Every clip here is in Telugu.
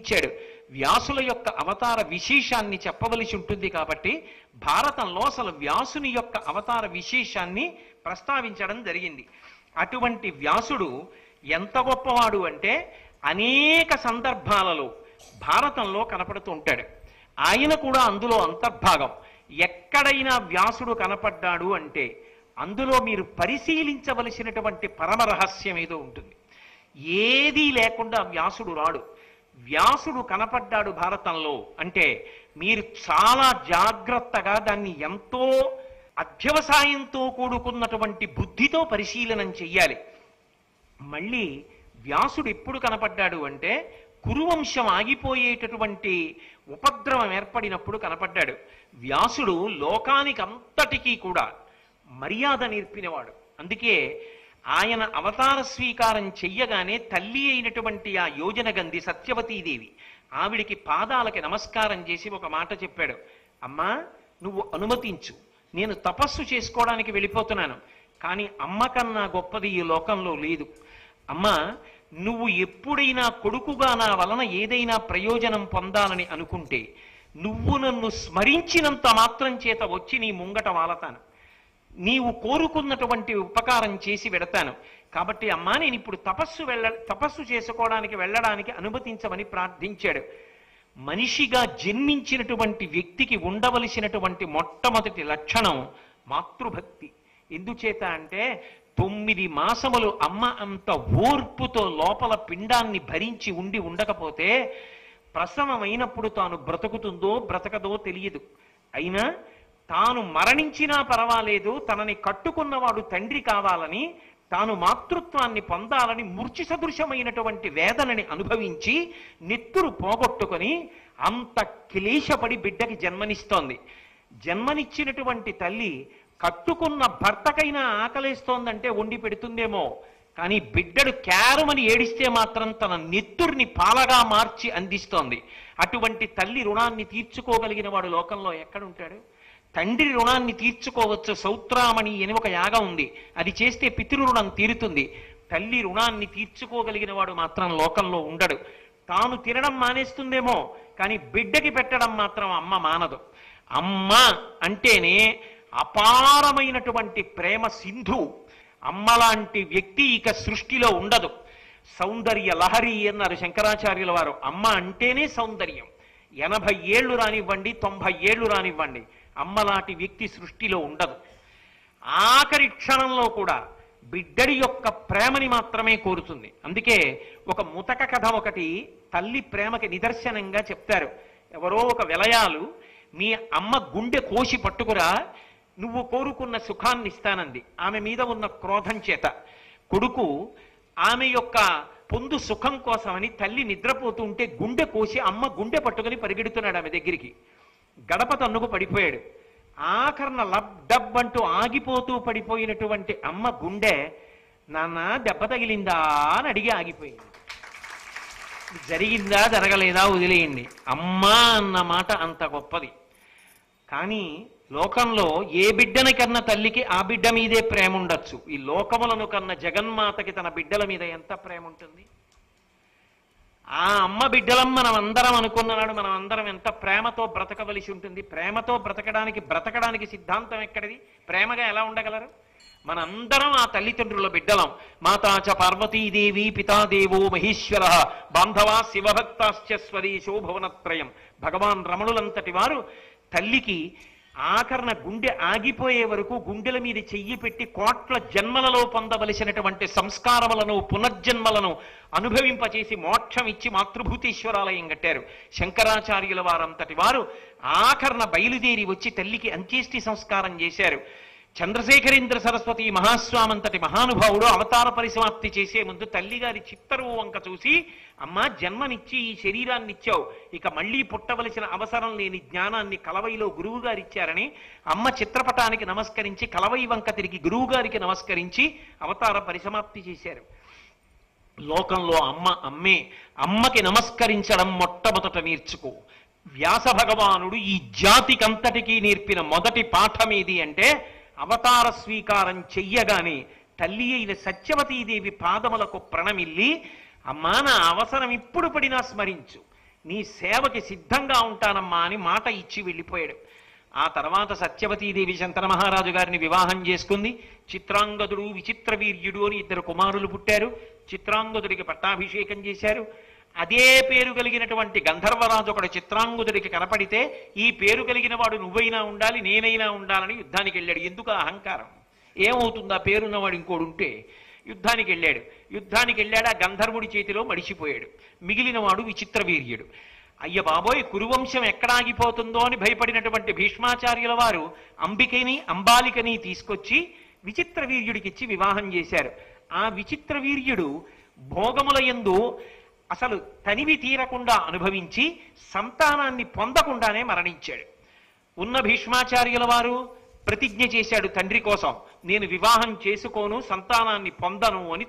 జన్మించాడు. వ్యాసుల యొక్క అవతార విశేషాన్ని చెప్పవలసి ఉంటుంది కాబట్టి భారతంలో అసలు వ్యాసుని యొక్క అవతార విశేషాన్ని ప్రస్తావించడం జరిగింది. అటువంటి వ్యాసుడు ఎంత గొప్పవాడు అంటే అనేక సందర్భాలలో భారతంలో కనపడుతూ ఉంటాడు. ఆయన కూడా అందులో అంతర్భాగం. ఎక్కడైనా వ్యాసుడు కనపడ్డాడు అంటే అందులో మీరు పరిశీలించవలసినటువంటి పరమ రహస్యం ఏదో ఉంటుంది. ఏదీ లేకుండా వ్యాసుడు రాడు. వ్యాసుడు కనపడ్డాడు భారతంలో అంటే మీరు చాలా జాగ్రత్తగా దాన్ని ఎంతో అధ్యవసాయంతో కూడుకున్నటువంటి బుద్ధితో పరిశీలనం చెయ్యాలి. మళ్ళీ వ్యాసుడు ఎప్పుడు కనపడ్డాడు అంటే కురువంశం ఆగిపోయేటటువంటి ఉపద్రవం ఏర్పడినప్పుడు కనపడ్డాడు. వ్యాసుడు లోకానికి అంతటికీ కూడా మర్యాద నేర్పినవాడు. అందుకే ఆయన అవతార స్వీకారం చెయ్యగానే తల్లి అయినటువంటి ఆ యోజనగంధి సత్యవతీదేవి ఆవిడికి పాదాలకి నమస్కారం చేసి ఒక మాట చెప్పాడు. అమ్మా, నువ్వు అనుమతించు, నేను తపస్సు చేసుకోవడానికి వెళ్ళిపోతున్నాను, కానీ అమ్మ కన్నా గొప్పది ఈ లోకంలో లేదు. అమ్మా, నువ్వు ఎప్పుడైనా కొడుకుగా నా వలన ఏదైనా ప్రయోజనం పొందాలని అనుకుంటే నువ్వు నన్ను స్మరించినంత మాత్రం చేత వచ్చి నీ ముంగట వాలతాను, నీవు కోరుకున్నటువంటి ఉపకారం చేసి వెడతాను. కాబట్టి అమ్మా, నేను ఇప్పుడు తపస్సు చేసుకోవడానికి వెళ్ళడానికి అనుమతించమని ప్రార్థించాడు. మనిషిగా జన్మించినటువంటి వ్యక్తికి ఉండవలసినటువంటి మొట్టమొదటి లక్షణం మాతృభక్తి. ఎందుచేత అంటే 9 మాసములు అమ్మ అంత ఓర్పుతో లోపల పిండాన్ని భరించి ఉండకపోతే ప్రసవమైనప్పుడు తాను బ్రతుకుతుందో బ్రతకదో తెలియదు. అయినా తాను మరణించినా పర్వాలేదు, తనని కట్టుకున్నవాడు తండ్రి కావాలని, తాను మాతృత్వాన్ని పొందాలని మూర్ఛి సదృశమైనటువంటి వేదనని అనుభవించి నెత్తురు పోగొట్టుకొని అంత క్లేశపడి బిడ్డకి జన్మనిస్తోంది. జన్మనిచ్చినటువంటి తల్లి కట్టుకున్న భర్తకైనా ఆకలేస్తోందంటే వండి పెడుతుందేమో, కానీ బిడ్డడు క్యారమని ఏడిస్తే మాత్రం తన నెత్తుర్ని పాలగా మార్చి అందిస్తోంది. అటువంటి తల్లి రుణాన్ని తీర్చుకోగలిగిన వాడు లోకంలో ఎక్కడుంటాడు? తండ్రి రుణాన్ని తీర్చుకోవచ్చు. సౌత్రామణి అని ఒక యాగం ఉంది, అది చేస్తే పితృరుణం తీరుతుంది. తల్లి రుణాన్ని తీర్చుకోగలిగిన వాడు మాత్రం లోకంలో ఉండడు. తాను తినడం మానేస్తుందేమో, కానీ బిడ్డకి పెట్టడం మాత్రం అమ్మ మానదు. అమ్మ అంటేనే అపారమైనటువంటి ప్రేమ సింధు. అమ్మలాంటి వ్యక్తి ఇక సృష్టిలో ఉండదు. సౌందర్య లహరి అన్నారు శంకరాచార్యుల వారు. అమ్మ అంటేనే సౌందర్యం. 80 ఏళ్ళు రానివ్వండి, 90 ఏళ్ళు రానివ్వండి, అమ్మలాంటి వ్యక్తి సృష్టిలో ఉండదు. ఆఖరి క్షణంలో కూడా బిడ్డడి యొక్క ప్రేమని మాత్రమే కోరుతుంది. అందుకే ఒక ముతక కథ ఒకటి తల్లి ప్రేమకి నిదర్శనంగా చెప్తారు. ఎవరో ఒక విలయాలు మీ అమ్మ గుండె కోసి పట్టుకురా, నువ్వు కోరుకున్న సుఖాన్ని ఇస్తానంది. ఆమె మీద ఉన్న క్రోధం చేత కొడుకు ఆమె యొక్క పొందు సుఖం కోసమని తల్లి నిద్రపోతూ ఉంటే గుండె కోసి అమ్మ గుండె పట్టుకుని పరిగెడుతున్నాడు ఆమె దగ్గరికి. గడప తన్నుకు పడిపోయాడు. ఆఖరణ లబ్ డబ్ అంటూ ఆగిపోతూ పడిపోయినటువంటి అమ్మ గుండె, నాన్న దెబ్బ తగిలిందా అని అడిగి ఆగిపోయింది. జరిగిందా జరగలేదా వదిలేయండి, అమ్మా అన్న మాట అంత గొప్పది. కానీ లోకంలో ఏ బిడ్డని కన్న తల్లికి ఆ బిడ్డ మీదే ప్రేమ ఉండొచ్చు. ఈ లోకములను కన్న జగన్మాతకి తన బిడ్డల మీద ఎంత ప్రేమ ఉంటుంది? ఆ అమ్మ బిడ్డలం మనం అందరం అనుకున్నాడు. మనం అందరం ఎంత ప్రేమతో బ్రతకవలసి ఉంటుంది. ప్రేమతో బ్రతకడానికి సిద్ధాంతం ఎక్కడిది? ప్రేమగా ఎలా ఉండగలరు? మనందరం ఆ తల్లిదండ్రుల బిడ్డలం. మాతాచ పార్వతీదేవి పితాదేవో మహేశ్వర బాంధవా శివభక్తాశ్చ స్వదేశో భువనత్రయం. భగవాన్ రమణులంతటి వారు తల్లికి ఆఖరణ గుండె ఆగిపోయే వరకు గుండెల మీద చెయ్యి పెట్టి కోట్ల జన్మలలో పొందవలసినటువంటి సంస్కారములను పునర్జన్మలను అనుభవింపచేసి మోక్షం ఇచ్చి మాతృభూతేశ్వరాలయం కట్టారు శంకరాచార్యుల వారంతటి వారు. ఆఖరణ బయలుదేరి వచ్చి తల్లికి అంత్యేష్టి సంస్కారం చేశారు. చంద్రశేఖరేంద్ర సరస్వతి మహాస్వామంతటి మహానుభావుడు అవతార పరిసమాప్తి చేసే ముందు తల్లిగారి చిత్తరువు వంక చూసి, అమ్మా జన్మనిచ్చి ఈ శరీరాన్ని ఇచ్చావు, ఇక మళ్ళీ పుట్టవలసిన అవసరం లేని జ్ఞానాన్ని కలవైలో గురువు గారు ఇచ్చారని అమ్మ చిత్రపటానికి నమస్కరించి కలవై వంక తిరిగి గురువు గారికి నమస్కరించి అవతార పరిసమాప్తి చేశారు. లోకంలో అమ్మ అమ్మే. అమ్మకి నమస్కరించడం మొట్టమొదట నేర్చుకో. వ్యాస భగవానుడు ఈ జాతికంతటికీ నేర్పిన మొదటి పాఠం ఏది అంటే, అవతార స్వీకారం చెయ్యగానే తల్లి అయిన సత్యవతీదేవి పాదములకు ప్రణమిల్లి, అమ్మా నా అవసరం ఇప్పుడు పడినా స్మరించు, నీ సేవకి సిద్ధంగా ఉంటానమ్మా అని మాట ఇచ్చి వెళ్ళిపోయాడు. ఆ తర్వాత సత్యవతీదేవి శంతన మహారాజు గారిని వివాహం చేసుకుంది. చిత్రాంగదుడు విచిత్రవీర్యుడు అని 2 కుమారులు పుట్టారు. చిత్రాంగదుడికి పట్టాభిషేకం చేశారు. అదే పేరు కలిగినటువంటి గంధర్వరాజు ఒకడు చిత్రాంగదుడికి కనపడితే, ఈ పేరు కలిగిన వాడు నువ్వైనా ఉండాలి, నేనైనా ఉండాలని యుద్ధానికి వెళ్ళాడు. ఎందుకు అహంకారం? ఏమవుతుందా పేరున్నవాడు ఇంకోడు ఉంటే? యుద్ధానికి వెళ్ళాడు. ఆ గంధర్వుడి చేతిలో మడిచిపోయాడు. మిగిలిన వాడు విచిత్రవీర్యుడు. అయ్య బాబోయ్, కురువంశం ఎక్కడ ఆగిపోతుందో అని భయపడినటువంటి భీష్మాచార్యుల వారు అంబాలికని తీసుకొచ్చి విచిత్రవీర్యుడికిచ్చి వివాహం చేశారు. ఆ విచిత్రవీర్యుడు భోగముల యందు అసలు తనివి తీరకుండా అనుభవించి సంతానాన్ని పొందకుండానే మరణించాడు. ఉన్న భీష్మాచార్యుల వారు ప్రతిజ్ఞ చేశాడు తండ్రి కోసం, నేను వివాహం చేసుకోను, సంతానాన్ని పొందను అని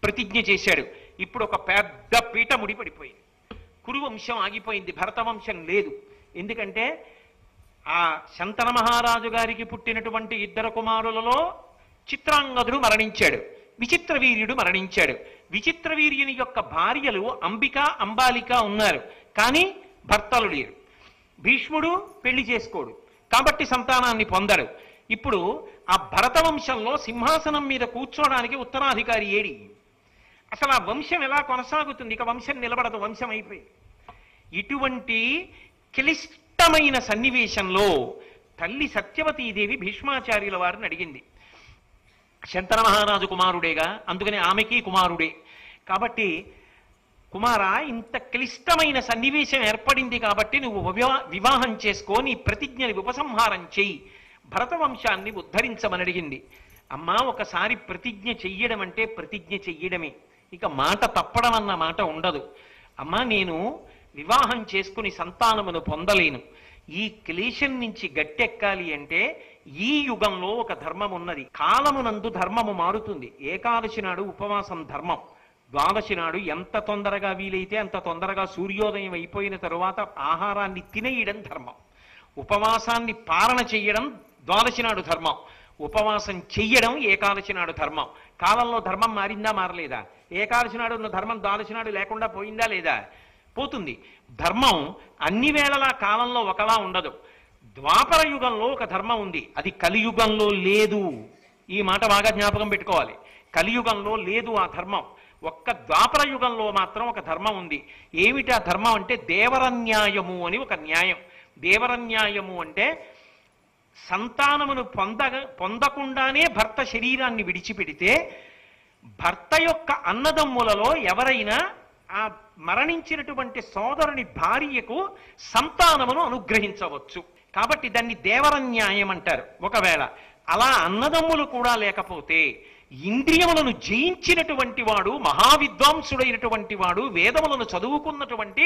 ప్రతిజ్ఞ చేశాడు. ఇప్పుడు ఒక పెద్ద పీట ముడిపడిపోయింది. కురువంశం ఆగిపోయింది, భరతవంశం లేదు. ఎందుకంటే ఆ శంతన మహారాజు గారికి పుట్టినటువంటి 2 కుమారులలో చిత్రాంగదుడు మరణించాడు, విచిత్రవీర్యుడు మరణించాడు. విచిత్రవీర్యుని యొక్క భార్యలు అంబాలిక ఉన్నారు, కానీ భర్తలు లేరు. భీష్ముడు పెళ్లి చేసుకోడు కాబట్టి సంతానాన్ని పొందడు. ఇప్పుడు ఆ భరతవంశంలో సింహాసనం మీద కూర్చోడానికి ఉత్తరాధికారి ఏడి? అసలు ఆ వంశం ఎలా కొనసాగుతుంది? ఇక వంశం నిలబడదు, వంశం అయిపోయింది. ఇటువంటి క్లిష్టమైన సన్నివేశంలో తల్లి సత్యవతీదేవి భీష్మాచార్యుల వారిని అడిగింది. శంతన మహారాజు కుమారుడేగా, అందుకని ఆమెకి కుమారుడే కాబట్టి, కుమారా, ఇంత క్లిష్టమైన సన్నివేశం ఏర్పడింది కాబట్టి నువ్వు వివాహం చేసుకో, నీ ప్రతిజ్ఞని ఉపసంహారం చెయ్యి, భరతవంశాన్ని ఉద్ధరించమని అడిగింది. అమ్మా, ఒకసారి ప్రతిజ్ఞ చెయ్యడం అంటే ప్రతిజ్ఞ చెయ్యడమే, ఇక మాట తప్పడం అన్న మాట ఉండదు. అమ్మా, నేను వివాహం చేసుకుని సంతానమును పొందలేను. ఈ క్లేశం నుంచి గట్టెక్కాలి అంటే ఈ యుగంలో ఒక ధర్మం ఉన్నది. కాలమునందు ధర్మము మారుతుంది. ఏకాదశి నాడు ఉపవాసం ధర్మం, ద్వాదశి నాడు ఎంత తొందరగా వీలైతే అంత తొందరగా సూర్యోదయం అయిపోయిన తరువాత ఆహారాన్ని తినేయడం ధర్మం. ఉపవాసాన్ని పాలన చెయ్యడం ద్వాదశి నాడు ధర్మం, ఉపవాసం చెయ్యడం ఏకాదశి నాడు ధర్మం. కాలంలో ధర్మం మారిందా మారలేదా? ఏకాదశి నాడు ఉన్న ధర్మం ద్వాదశి నాడు లేకుండా పోయిందా లేదా? పోతుంది. ధర్మం అన్ని వేళలా కాలంలో ఒకలా ఉండదు. ద్వాపర యుగంలో ఒక ధర్మం ఉంది, అది కలియుగంలో లేదు. ఈ మాట బాగా జ్ఞాపకం పెట్టుకోవాలి. కలియుగంలో లేదు ఆ ధర్మం. ఒక్క ద్వాపర యుగంలో మాత్రం ఒక ధర్మం ఉంది. ఏమిటి ఆ ధర్మం అంటే దేవరన్యాయము అని ఒక న్యాయం. దేవరన్యాయము అంటే సంతానమును పొందకుండానే భర్త శరీరాన్ని విడిచిపెడితే భర్త యొక్క అన్నదమ్ములలో ఎవరైనా ఆ మరణించినటువంటి సోదరుని భార్యకు సంతానమును అనుగ్రహించవచ్చు. కాబట్టి దాన్ని దేవరన్యాయం అంటారు. ఒకవేళ అలా అన్నదమ్ములు కూడా లేకపోతే ఇంద్రియములను జయించినటువంటి వాడు, మహావిద్వాంసుడైనటువంటి వాడు, వేదములను చదువుకున్నటువంటి,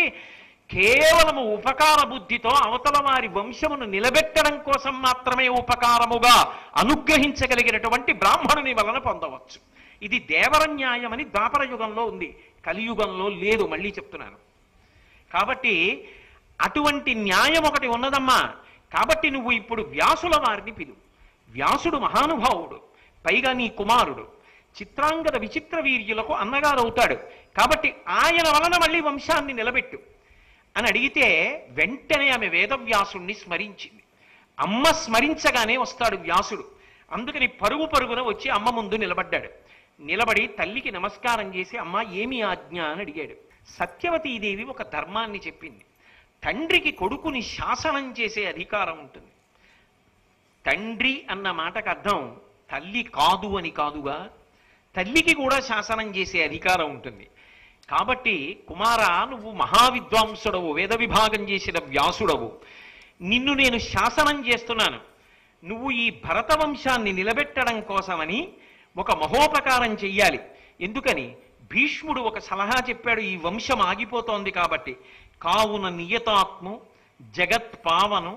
కేవలము ఉపకార బుద్ధితో అవతల వారి వంశమును నిలబెట్టడం కోసం మాత్రమే ఉపకారముగా అనుగ్రహించగలిగినటువంటి బ్రాహ్మణుని వలన పొందవచ్చు. ఇది దేవరన్యాయమని ద్వాపర యుగంలో ఉంది, కలియుగంలో లేదు. మళ్ళీ చెప్తున్నాను. కాబట్టి అటువంటి న్యాయం ఒకటి ఉన్నదమ్మా. కాబట్టి నువ్వు ఇప్పుడు వ్యాసుల వారిని పిలువు. వ్యాసుడు మహానుభావుడు, పైగా నీ కుమారుడు, చిత్రాంగద విచిత్రవీర్యులకు అన్నగారు అవుతాడు. కాబట్టి ఆయన వలన మళ్ళీ వంశాన్ని నిలబెట్టు అని అడిగితే వెంటనే ఆమె వేదవ్యాసుణ్ణి స్మరించింది. అమ్మ స్మరించగానే వస్తాడు వ్యాసుడు. అందుకని పరుగున వచ్చి అమ్మ ముందు నిలబడ్డాడు. నిలబడి తల్లికి నమస్కారం చేసి, అమ్మ ఏమి ఆజ్ఞ అని అడిగాడు. సత్యవతీదేవి ఒక ధర్మాన్ని చెప్పింది. తండ్రికి కొడుకుని శాసనం చేసే అధికారం ఉంటుంది. తండ్రి అన్న మాటకు అర్థం తల్లి కాదు అని కాదుగా, తల్లికి కూడా శాసనం చేసే అధికారం ఉంటుంది. కాబట్టి కుమారా, నువ్వు మహావిద్వాంసుడవు, వేద విభాగం చేసిన వ్యాసుడవు, నిన్ను నేను శాసనం చేస్తున్నాను. నువ్వు ఈ భరతవంశాన్ని నిలబెట్టడం కోసమని ఒక మహోపకారం చెయ్యాలి. ఎందుకని? భీష్ముడు ఒక సలహా చెప్పాడు, ఈ వంశం ఆగిపోతోంది కాబట్టి. కావున నియతాత్ము జగత్పావను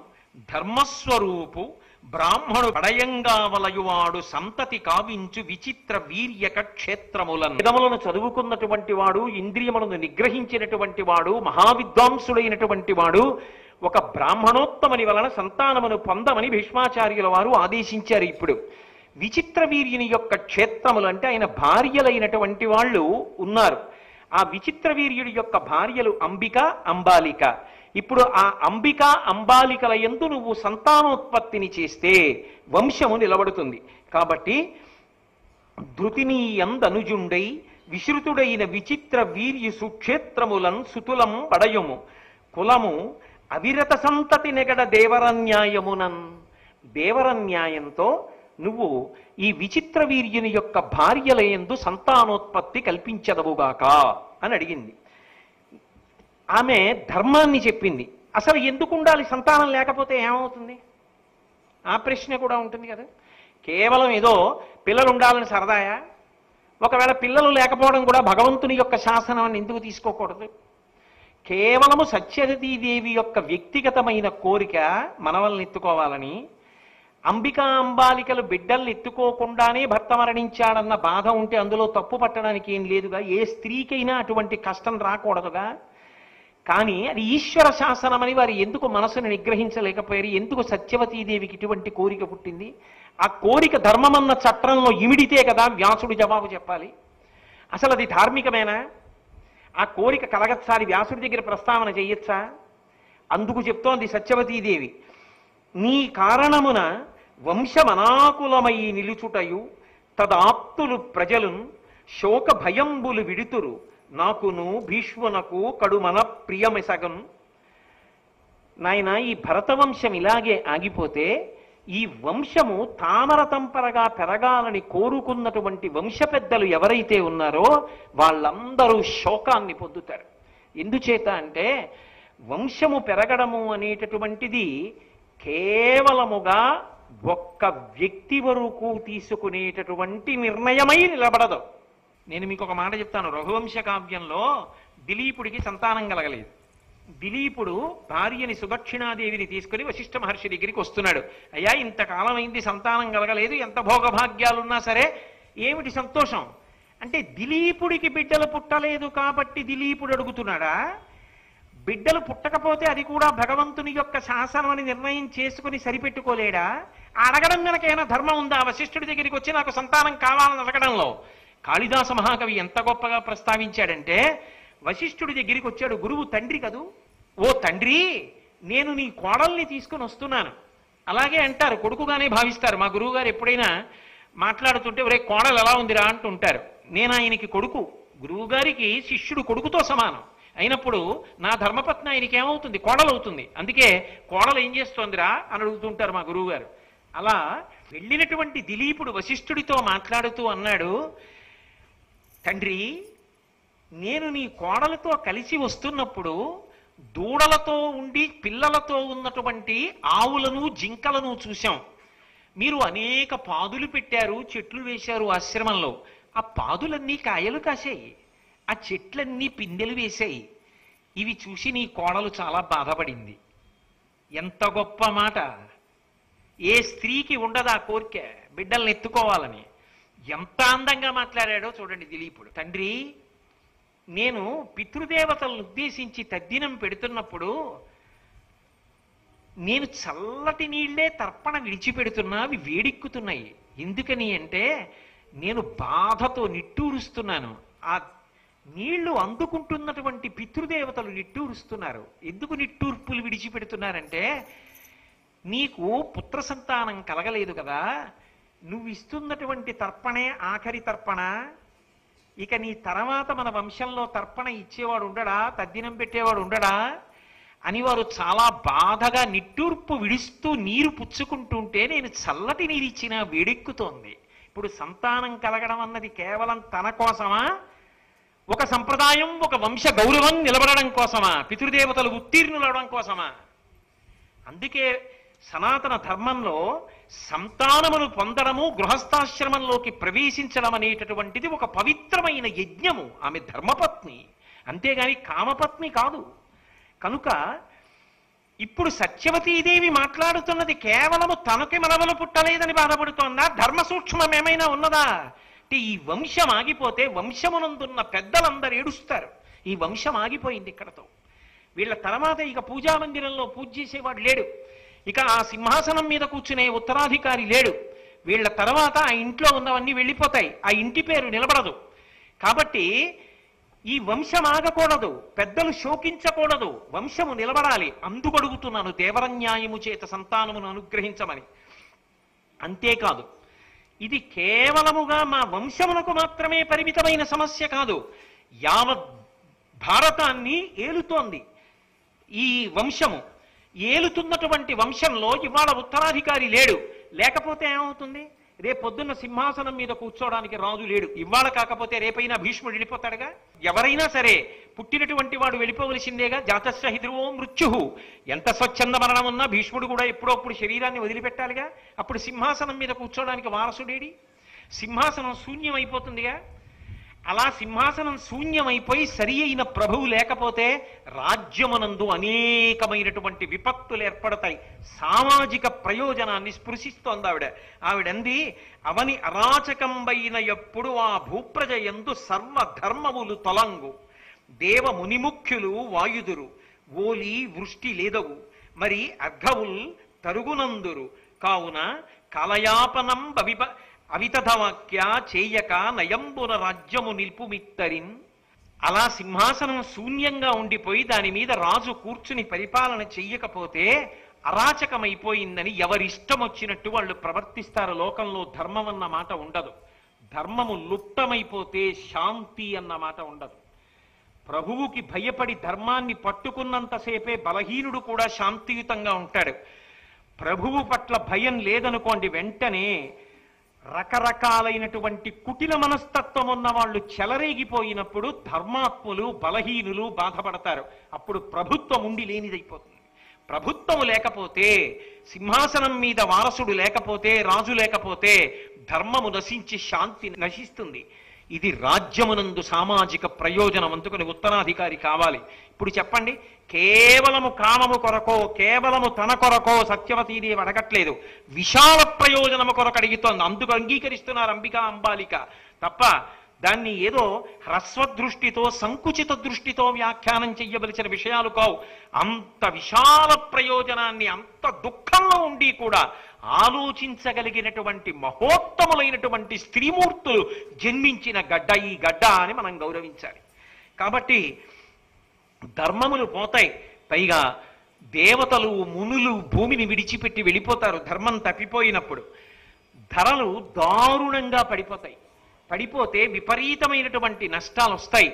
ధర్మస్వరూపు బ్రాహ్మణు పడయంగా వలయువాడు సంతతి కావించు విచిత్ర వీర్యక క్షేత్రములను. వేదములను చదువుకున్నటువంటి వాడు, ఇంద్రియములను నిగ్రహించినటువంటి వాడు, మహావిద్వాంసుడైనటువంటి వాడు ఒక బ్రాహ్మణోత్తమని వలన సంతానమును పొందమని భీష్మాచార్యుల వారు ఆదేశించారు. ఇప్పుడు విచిత్ర వీర్యుని యొక్క క్షేత్రములు అంటే ఆయన భార్యలైనటువంటి వాళ్ళు ఉన్నారు. ఆ విచిత్ర వీర్యుడి యొక్క భార్యలు అంబిక, అంబాలిక. ఇప్పుడు ఆ అంబిక, అంబాలికల యందు నువ్వు సంతానోత్పత్తిని చేస్తే వంశము నిలబడుతుంది. కాబట్టి ధృతిని యందనుజుండై విశ్రుతుడైన విచిత్ర వీర్యు సుక్షేత్రములన్ సుతులం పడయుము కులము అవిరత సంతతి నెగడ దేవరన్యాయమునన్. దేవరన్యాయంతో నువ్వు ఈ విచిత్ర వీర్యుని యొక్క భార్యల యందు సంతానోత్పత్తి కల్పించదవుగాక అని అడిగింది. ఆమె ధర్మాన్ని చెప్పింది. అసలు ఎందుకు ఉండాలి? సంతానం లేకపోతే ఏమవుతుంది? ఆ ప్రశ్న కూడా ఉంటుంది కదా. కేవలం ఏదో పిల్లలు ఉండాలని సరదాయా? ఒకవేళ పిల్లలు లేకపోవడం కూడా భగవంతుని యొక్క శాసనం అని ఎందుకు తీసుకోకూడదు? కేవలము సత్యవతీదేవి యొక్క వ్యక్తిగతమైన కోరిక మనవల్ని ఎత్తుకోవాలని. అంబికా, అంబాలికలు బిడ్డల్ని ఎత్తుకోకుండానే భర్త మరణించాడన్న బాధ ఉంటే అందులో తప్పు పట్టడానికి ఏం లేదుగా. ఏ స్త్రీకైనా అటువంటి కష్టం రాకూడదుగా. కానీ అది ఈశ్వర శాసనమని వారు ఎందుకు మనసును నిగ్రహించలేకపోయారు? ఎందుకు సత్యవతీదేవికి ఇటువంటి కోరిక పుట్టింది? ఆ కోరిక ధర్మమన్న చట్రంలో ఇమిడితే కదా వ్యాసుడు జవాబు చెప్పాలి. అసలు అది ధార్మికమేనా? ఆ కోరిక కలగచ్చాలి, వ్యాసుడి దగ్గర ప్రస్తావన చెయ్యొచ్చా? అందుకు చెప్తోంది సత్యవతీదేవి, నీ కారణమున వంశమనాకులమై నిలుచుటయు తదాప్తులు ప్రజలున్ శోక భయంబులు విడుతురు నాకును భీష్మునకు కడుమన ప్రియమెసగన్. నాయన, ఈ భరతవంశం ఇలాగే ఆగిపోతే ఈ వంశము తామరతంపరగా పెరగాలని కోరుకున్నటువంటి వంశ పెద్దలు ఎవరైతే ఉన్నారో వాళ్ళందరూ శోకాన్ని పొందుతారు. ఎందుచేత అంటే వంశము పెరగడము అనేటటువంటిది కేవలముగా ఒక్క వ్యక్తి వరకు తీసుకునేటటువంటి నిర్ణయమై నిలబడదు. నేను మీకు ఒక మాట చెప్తాను. రఘువంశ కావ్యంలో దిలీపుడికి సంతానం కలగలేదు. దిలీపుడు భార్యని సుదక్షిణాదేవిని తీసుకుని వశిష్ఠ మహర్షి దగ్గరికి వస్తున్నాడు. అయ్యా, ఇంతకాలం అయింది, సంతానం కలగలేదు, ఎంత భోగభాగ్యాలున్నా సరే ఏమిటి సంతోషం అంటే, దిలీపుడికి బిడ్డలు పుట్టలేదు కాబట్టి దిలీపుడు అడుగుతున్నాడా? బిడ్డలు పుట్టకపోతే అది కూడా భగవంతుని యొక్క శాసనం అని నిర్ణయం చేసుకుని సరిపెట్టుకోలేడా? అడగడం కనుకైనా ధర్మం ఉందా? వశిష్ఠుడి దగ్గరికి వచ్చి నాకు సంతానం కావాలని అడగడంలో కాళిదాస మహాకవి ఎంత గొప్పగా ప్రస్తావించాడంటే, వశిష్ఠుడి దగ్గరికి వచ్చాడు. గురువు తండ్రి కదూ. ఓ తండ్రి, నేను నీ కోడల్ని తీసుకుని వస్తున్నాను. అలాగే అంటారు, కొడుకుగానే భావిస్తారు. మా గురువు గారు ఎప్పుడైనా మాట్లాడుతుంటే ఒరే కోడలు ఎలా ఉందిరా అంటుంటారు. నేను ఆయనకి కొడుకు, గురువు గారికి శిష్యుడు కొడుకుతో సమానం అయినప్పుడు నా ధర్మపత్ని ఆయనకి ఏమవుతుంది? కోడలు అవుతుంది. అందుకే కోడలు ఏం చేస్తోందిరా అని అడుగుతుంటారు మా గురువు గారు. అలా వెళ్ళినటువంటి దిలీపుడు వశిష్ఠుడితో మాట్లాడుతూ అన్నాడు, తండ్రి, నేను నీ కోడలతో కలిసి వస్తున్నప్పుడు దూడలతో ఉండి పిల్లలతో ఉన్నటువంటి ఆవులను, జింకలను చూశాం. మీరు అనేక పాదులు పెట్టారు, చెట్లు వేశారు ఆశ్రమంలో. ఆ పాదులన్నీ కాయలు కాశాయి, ఆ చెట్లన్నీ పిందెలు వేశాయి. ఇవి చూసి నీ కోడలు చాలా బాధపడింది. ఎంత గొప్ప మాట! ఏ స్త్రీకి ఉండదు ఆ కోరిక బిడ్డల్ని ఎత్తుకోవాలని? ఎంత అందంగా మాట్లాడాడో చూడండి దిలీపుడు. తండ్రి, నేను పితృదేవతలను ఉద్దేశించి తద్దినం పెడుతున్నప్పుడు నేను చల్లటి నీళ్లే తర్పణ విడిచిపెడుతున్నా, అవి వేడెక్కుతున్నాయి. ఎందుకని అంటే నేను బాధతో నిట్టూరుస్తున్నాను. ఆ నీళ్లు అందుకుంటున్నటువంటి పితృదేవతలు నిట్టూరుస్తున్నారు. ఎందుకు నిట్టూర్పులు విడిచిపెడుతున్నారంటే, నీకు పుత్ర సంతానం కలగలేదు కదా, నువ్వు ఇస్తున్నటువంటి తర్పణే ఆఖరి తర్పణ. ఇక నీ తర్వాత మన వంశంలో తర్పణ ఇచ్చేవాడు ఉండడా, తద్దినం పెట్టేవాడు ఉండడా అని వారు చాలా బాధగా నిట్టూర్పు విడుస్తూ నీరు పుచ్చుకుంటుంటే నేను చల్లటి నీరు ఇచ్చినా వేడెక్కుతోంది. ఇప్పుడు సంతానం కలగడం అన్నది కేవలం తన కోసమా? ఒక సంప్రదాయం, ఒక వంశ గౌరవం నిలబడడం కోసమా? పితృదేవతలు ఉత్తీర్ణులవడం కోసమా? అందుకే సనాతన ధర్మంలో సంతానమును పొందడము, గృహస్థాశ్రమంలోకి ప్రవేశించడం అనేటటువంటిది ఒక పవిత్రమైన యజ్ఞము. ఆమె ధర్మపత్ని, అంతేగాని కామపత్ని కాదు. కనుక ఇప్పుడు సత్యవతీదేవి మాట్లాడుతున్నది కేవలము తనకి మనవలు పుట్టలేదని బాధపడుతోందా? ధర్మ సూక్ష్మం ఏమైనా ఉన్నదా అంటే, ఈ వంశం ఆగిపోతే వంశమునందున్న పెద్దలందరూ ఏడుస్తారు. ఈ వంశం ఆగిపోయింది ఇక్కడతో. వీళ్ళ తర్వాత ఇక పూజా మందిరంలో పూజ చేసేవాడు లేడు, ఇక ఆ సింహాసనం మీద కూర్చునే ఉత్తరాధికారి లేడు. వీళ్ళ తర్వాత ఆ ఇంట్లో ఉన్నవన్నీ వెళ్ళిపోతాయి, ఆ ఇంటి పేరు నిలబడదు. కాబట్టి ఈ వంశం ఆగకూడదు, పెద్దలు శోకించకూడదు, వంశము నిలబడాలి. అందుకడుగుతున్నాను దేవరన్యాయము చేత సంతానమును అనుగ్రహించమని. అంతేకాదు, ఇది కేవలముగా మా వంశమునకు మాత్రమే పరిమితమైన సమస్య కాదు, యావత్ భారతాన్ని ఏలుతోంది ఈ వంశము. ఏలుతున్నటువంటి వంశంలో ఇవాళ ఉత్తరాధికారి లేడు. లేకపోతే ఏమవుతుంది? రేపొద్దున్న సింహాసనం మీద కూర్చోడానికి రాజు లేడు. ఇవాళ కాకపోతే రేపైనా భీష్ముడు వెళ్ళిపోతాడుగా. ఎవరైనా సరే పుట్టినటువంటి వాడు వెళ్ళిపోవలసిందేగా. జాతస్య హి ధ్రువో మృత్యు. ఎంత స్వచ్ఛంద మరణం ఉన్నా భీష్ముడు కూడా ఎప్పుడప్పుడు శరీరాన్ని వదిలిపెట్టాలిగా. అప్పుడు సింహాసనం మీద కూర్చోడానికి వారసుడేడి? సింహాసనం శూన్యమైపోతుందిగా. అలా సింహాసనం శూన్యమైపోయి సరి అయిన ప్రభువు లేకపోతే రాజ్యమునందు అనేకమైనటువంటి విపత్తులు ఏర్పడతాయి. సామాజిక ప్రయోజనాన్ని స్పృశిస్తోంది ఆవిడంది, అవని అరాచకంబైన ఎప్పుడు ఆ భూప్రజ యందు సర్వధర్మములు తొలంగు, దేవ మునిముఖ్యులు వాయుదురు, ఓలి వృష్టి లేదవు, మరి అర్ఘవుల్ తరుగునందురు, కావున కలయాపనం అవితధవాక్య చేయక నయంబున రాజ్యము నిల్పుమిత్తరిన్. అలా సింహాసనం శూన్యంగా ఉండిపోయి దాని మీద రాజు కూర్చుని పరిపాలన చెయ్యకపోతే అరాచకమైపోయిందని ఎవరిష్టం వచ్చినట్టు వాళ్ళు ప్రవర్తిస్తారు. లోకంలో ధర్మం అన్న మాట ఉండదు. ధర్మము లుప్తమైపోతే శాంతి అన్న మాట ఉండదు. ప్రభువుకి భయపడి ధర్మాన్ని పట్టుకున్నంతసేపే బలహీనుడు కూడా శాంతియుతంగా ఉంటాడు. ప్రభువు పట్ల భయం లేదనుకోండి, వెంటనే రకరకాలైనటువంటి కుటిల మనస్తత్వం ఉన్న వాళ్ళు చెలరేగిపోయినప్పుడు ధర్మాత్ములు బలహీనులు బాధపడతారు. అప్పుడు ప్రభుత్వం ఉండి లేనిదైపోతుంది. ప్రభుత్వం లేకపోతే, సింహాసనం మీద వారసుడు లేకపోతే, రాజు లేకపోతే ధర్మము నశించి శాంతి నశిస్తుంది. ఇది రాజ్యమునందు సామాజిక ప్రయోజనం. అందుకని ఉత్తరాధికారి కావాలి. ఇప్పుడు చెప్పండి, కేవలము కామము కొరకో, కేవలము తన కొరకో సత్యవతీదేవి అడగట్లేదు, విశాల ప్రయోజనము కొరకు అడుగుతోంది. అందుకు అంగీకరిస్తున్నారు అంబిక అంబాలిక తప్ప దాన్ని ఏదో హ్రస్వదృష్టితో సంకుచిత దృష్టితో వ్యాఖ్యానం చెయ్యవలసిన విషయాలు కావు. అంత విశాల ప్రయోజనాన్ని అంత దుఃఖంలో ఉండి కూడా ఆలోచించగలిగినటువంటి మహోత్తములైనటువంటి స్త్రీమూర్తులు జన్మించిన గడ్డ ఈ గడ్డ అని మనం గౌరవించాలి. కాబట్టి ధర్మములు పోతాయి. పైగా దేవతలు మునులు భూమిని విడిచిపెట్టి వెళ్ళిపోతారు ధర్మం తప్పిపోయినప్పుడు. ధరలు దారుణంగా పడిపోతాయి. పడిపోతే విపరీతమైనటువంటి నష్టాలు వస్తాయి.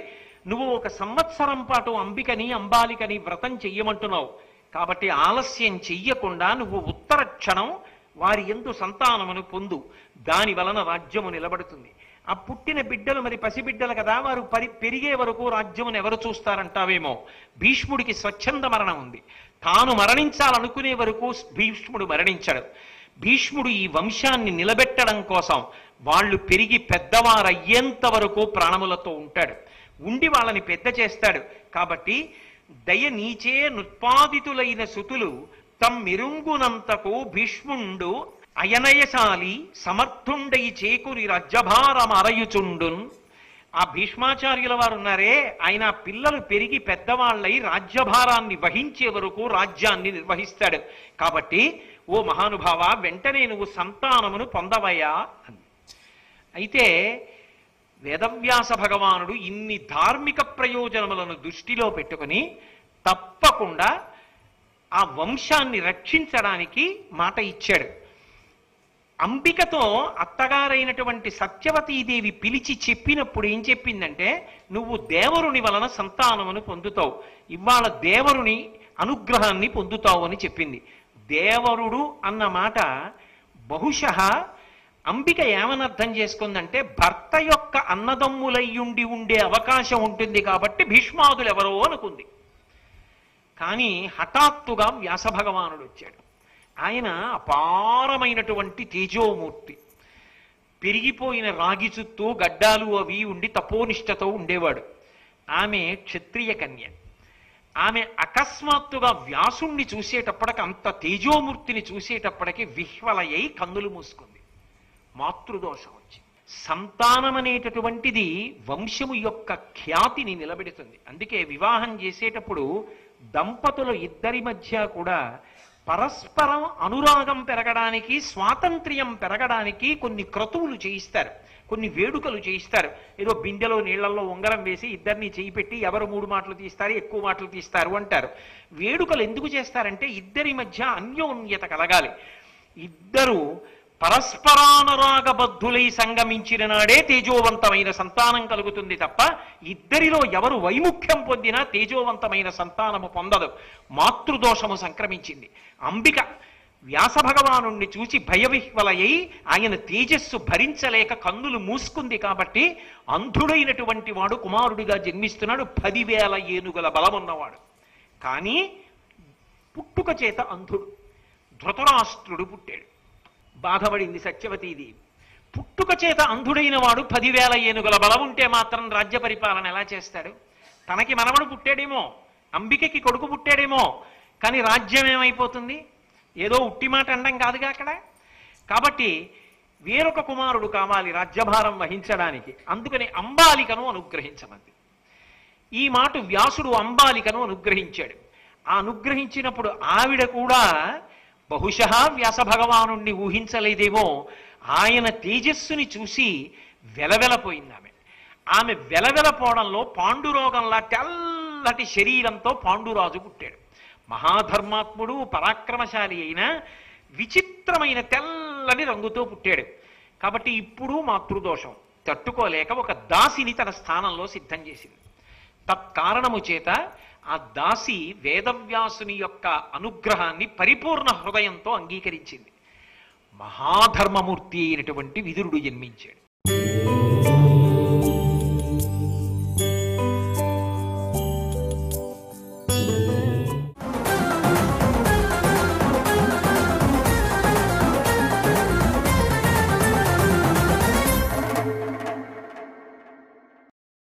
నువ్వు 1 సంవత్సరం పాటు అంబికని అంబాలికని వ్రతం చెయ్యమంటున్నావు కాబట్టి ఆలస్యం చెయ్యకుండా నువ్వు ఉత్తర క్షణం వారి యందు సంతానమును పొందు. దాని వలన రాజ్యము నిలబడుతుంది. ఆ పుట్టిన బిడ్డలు మరి పసిబిడ్డలు కదా, వారు పెరిగే వరకు రాజ్యమును ఎవరు చూస్తారంటావేమో. భీష్ముడికి స్వచ్ఛంద మరణం ఉంది. తాను మరణించాలనుకునే వరకు భీష్ముడు మరణించడు. భీష్ముడు ఈ వంశాన్ని నిలబెట్టడం కోసం వాళ్ళు పెరిగి పెద్దవారయ్యేంత వరకు ప్రాణములతో ఉంటాడు. ఉండి వాళ్ళని పెద్ద చేస్తాడు. కాబట్టి దయ నీచే నుత్పాదితులైన సుతులు తమ్మిరుంగునంతకు భీష్ముండు అయనయశాలి సమర్థుండై చేకుని రాజ్యభారం అరయుచుండున్. ఆ భీష్మాచార్యుల వారు ఉన్నారే, ఆయన పిల్లలు పెరిగి పెద్దవాళ్ళై రాజ్యభారాన్ని వహించే వరకు రాజ్యాన్ని నిర్వహిస్తాడు. కాబట్టి ఓ మహానుభావ, వెంటనే నువ్వు సంతానమును పొందవయ్యా అని. అయితే వేదవ్యాస భగవానుడు ఇన్ని ధార్మిక ప్రయోజనములను దృష్టిలో పెట్టుకుని తప్పకుండా ఆ వంశాన్ని రక్షించడానికి మాట ఇచ్చాడు. అంబికతో అత్తగారైనటువంటి సత్యవతీదేవి పిలిచి చెప్పినప్పుడు ఏం చెప్పిందంటే, నువ్వు దేవరుని వలన సంతానమును పొందుతావు, ఇవాళ దేవరుని అనుగ్రహాన్ని పొందుతావు అని చెప్పింది. దేవరుడు అన్న మాట బహుశః అంబిక ఏమని అర్థం చేసుకుందంటే, భర్త యొక్క అన్నదమ్ములయ్యుండి ఉండే అవకాశం ఉంటుంది కాబట్టి భీష్మాదులు ఎవరో అనుకుంది. కానీ హఠాత్తుగా వ్యాస భగవానుడు వచ్చాడు. ఆయన అపారమైనటువంటి తేజోమూర్తి. పెరిగిపోయిన రాగి చుట్టూ గడ్డాలు అవి ఉండి తపోనిష్టతో ఉండేవాడు. ఆమె క్షత్రియ కన్య. ఆమె అకస్మాత్తుగా వ్యాసుణ్ణి చూసేటప్పటికి, అంత తేజోమూర్తిని చూసేటప్పటికి విహ్వలయ్యి కన్నులు మూసుకుంది. మాతృదోషం వచ్చింది. సంతానం అనేటటువంటిది వంశము యొక్క ఖ్యాతిని నిలబెడుతుంది. అందుకే వివాహం చేసేటప్పుడు దంపతులు ఇద్దరి మధ్య కూడా పరస్పరం అనురాగం పెరగడానికి, స్వాతంత్ర్యం పెరగడానికి కొన్ని క్రతువులు చేయిస్తారు, కొన్ని వేడుకలు చేయిస్తారు. ఏదో బిందెలో నీళ్లలో ఉంగరం వేసి ఇద్దరిని చేయి పెట్టి ఎవరు 3 మాటలు తీస్తారు, ఎక్కువ మాటలు తీస్తారు అంటారు. వేడుకలు ఎందుకు చేస్తారంటే ఇద్దరి మధ్య అన్యోన్యత కలగాలి. ఇద్దరు పరస్పరానురాగబద్ధులై సంగమించిన నాడే తేజోవంతమైన సంతానం కలుగుతుంది తప్ప ఇద్దరిలో ఎవరు వైముఖ్యం పొందినా తేజోవంతమైన సంతానము పొందదు. మాతృదోషము సంక్రమించింది. అంబిక వ్యాస భగవానుణ్ణి చూచి భయవిహ్వలయ్యి ఆయన తేజస్సు భరించలేక కన్నులు మూసుకుంది కాబట్టి అంధుడైనటువంటి వాడు కుమారుడిగా జన్మిస్తున్నాడు. 10,000 ఏనుగుల బలమున్నవాడు. కానీ పుట్టుక చేత అంధుడు. ధృతరాష్ట్రుడు పుట్టాడు. బాధపడింది సత్యవతీదేవి. పుట్టుక చేత అంధుడైన వాడు 10,000 ఏనుగుల బలం ఉంటే మాత్రం రాజ్య పరిపాలన ఎలా చేస్తాడు? తనకి మనవడు పుట్టాడేమో, అంబికకి కొడుకు పుట్టాడేమో, కానీ రాజ్యం ఏమైపోతుంది? ఏదో ఉట్టి మాట అనడం కాదుగా అక్కడ. కాబట్టి వేరొక కుమారుడు కావాలి రాజ్యభారం వహించడానికి. అందుకని అంబాలికను అనుగ్రహించమంది. ఈ మాట వ్యాసుడు అంబాలికను అనుగ్రహించాడు. ఆ అనుగ్రహించినప్పుడు ఆవిడ కూడా బహుశా వ్యాస భగవానుణ్ణి ఊహించలేదేమో, ఆయన తేజస్సుని చూసి వెలవెలపోయింది ఆమె. ఆమె వెలవెలపోవడంలో పాండురోగంలా తెల్లటి శరీరంతో పాండురాజు పుట్టాడు. మహాధర్మాత్ముడు, పరాక్రమశాలి అయిన విచిత్రమైన తెల్లని రంగుతో పుట్టాడు. కాబట్టి ఇప్పుడు మాతృదోషం తట్టుకోలేక ఒక దాసిని తన స్థానంలో సిద్ధం చేసింది. తత్కారణము చేత ఆ దాసి వేదవ్యాసుని యొక్క అనుగ్రహాన్ని పరిపూర్ణ హృదయంతో అంగీకరించింది. మహాధర్మమూర్తి అయినటువంటి విదురుడు జన్మించాడు.